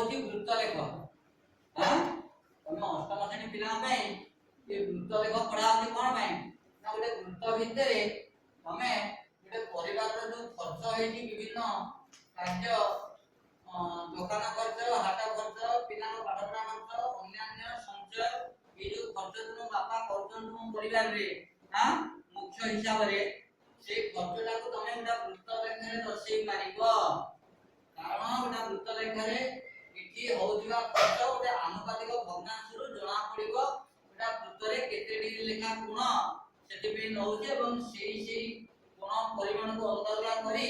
होची वृत्तलेख हां तमे अष्टम श्रेणी पिला पे ये वृत्तलेख पढ़ा होची कोन पे ना गोटे वृत्त भितरे तमे गोटे परिवार रो जो खर्च हेची विभिन्न कार्य दुकान खर्च हाट खर्च पिला पाठपढ़ा खर्च अन्य संचय ये जो खर्च तुम बापा करछन तुम परिवार रे हां मुख्य हिसाब रे से खर्चटा को तमे गोटा वृत्तलेख रे दर्शाई पारिबो कारण गोटा वृत्तलेख रे इठी होउथिबा खर्च गोटे आनुपातिक भग्नांश रु जणा पड़िबो गोटा वृत्त रे केते डिग्री लेखा कोण सेति पे नउचे एवं सेही कोण परिमाण को अलग करी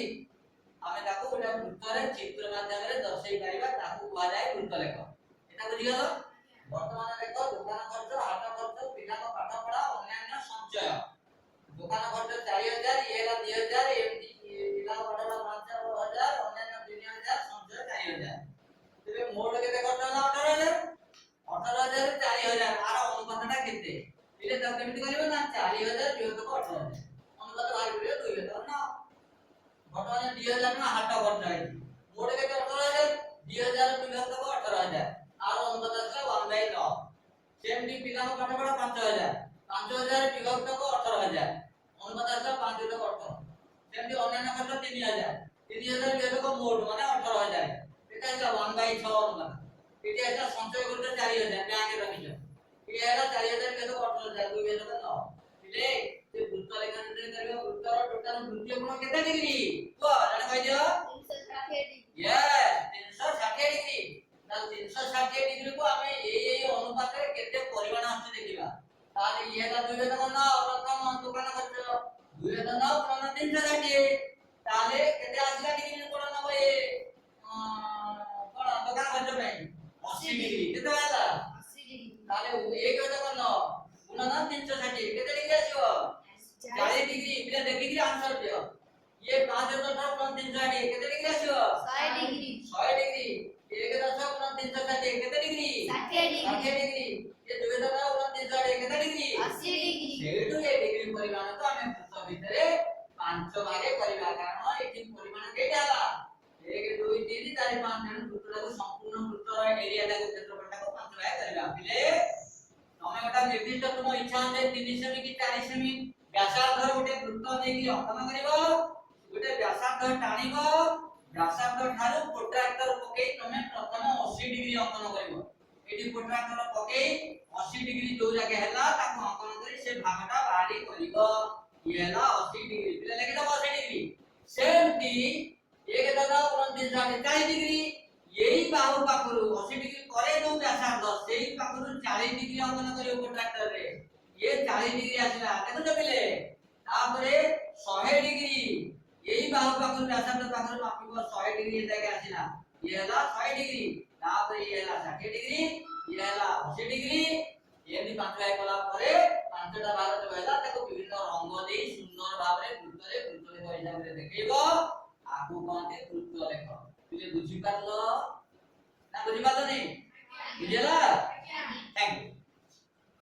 आमे ताको गोटा वृत्त रे चित्र माध्यम रे दर्शाई पारिबा ताको कुआ जाय वृत्तलेख एटा बुझि गेलो वर्तमान देखो दुकान खर्च हाट खर्च पिला को पाठ पढ़ा अन्य संचय दुकान खर्च 4000 ये ला 2000 एमती पिला को पाठ पढ़ा 5000 अन्य 3000 संचय 4000 तेरे मोड के खर्च होला 18000 4000 आर अनुपातटा केते इले त केमिति करिवो ना 4000 वियोग को 18000 अनुपात बाहर करियो 2000 ना वर्तमान 2000 ना हाट खर्च है मोड के 18000 2000 वियोग को 18000 आर अनुपात असला 1/9 सेमटी पिला को पाठ पढ़ा 5000 5000 विभक्त को 18000 अनुपात असला 5 को 18 सेमटी अन्य खर्च 3000 3000 विभक्त को मोड माने 18000 एटा है 1/6 अनुपात एटा है संचय करते 4000 बैंक रे रखिछ ये है 4000 विभक्त को 18000 2 विभक्त 9 इले से वृत्त लेखा निर्णय करियो वृत्त रो टोटल वृत्तीय कोण केते डिग्री को जाने कहि दियो 360 डिग्री यस 360 डिग्री 360 डिग्री को हमें ये अनुपात रे केते परिमाण आछे देखिबा ताले ये का 2 विभक्त 9 प्रथम दुकान खर्च 2 विभक्त 9 प्रथम 360 ताले केते आछला डिग्री कोण नबो ये कोण दुकान खर्च पे 80 डिग्री केते आला 80 डिग्री ताले 1 विभक्त 9 गुणन 360 केते डिग्री आछो 40 डिग्री बिना देखि कि आंसर दियो ये 5 विभक्त 9 360 केते डिग्री आछो 100 डिग्री 100 डिग्री 1 दशक 360 केते डिग्री 60 डिग्री ये 2 दशक 360 केते डिग्री 80 डिग्री सेटु ये डिग्री परिमाण तो हमें वृत्त भितरे 5 भागे करबा कारण एठी परिमाण केटा हला 1 2 3 4 5 जन वृत्त को संपूर्ण वृत्त एरिया को क्षेत्रफल को 5 भागे करबा पिले तमे गोटा निर्दिष्ट तुम इच्छा है 3 सेमी की 4 सेमी व्यासार्ध गोटे वृत्त देकी अंकन करिवो गोटे व्यासार्ध टाणिबो व्यासार्ध ठारू प्रोट्रैक्टर पके तमे प्रथम 80 डिग्री अंकन करिवो एठी प्रोट्रैक्टर पके 80 डिग्री जो जगह हैला ताको अंकन करी से भागटा बाहरी करिवो ये हैला 80 डिग्री पिले लेके दबो 80 डिग्री सेमटी 1 दादा 29 40 डिग्री यही बाहु पाखरु 80 डिग्री करे जो व्यासार्ध सेही पाखरु 40 डिग्री अंकन करिवो प्रोट्रैक्टर रे ये 40 डिग्री आसीला देखो तो पिले तापरे 100 डिग्री यही बाहु पाखरु व्यासार्ध पाखरु मापिबो 100 डिग्री एटा आसीला ये हला 100 डिग्री तापरे ये हला 60 डिग्री ये हला 80 डिग्री एनी पांच भाग कला परे पांचटा भाग जो हैला ताको विभिन्न रंग दे सुंदर भाबरे वृत्त लेख हिसाब रे देखैबो आकु कहते वृत्त लेख तुले बुझी पारलो ना बुझी पारलो नहीं बुझिला थैंक यू।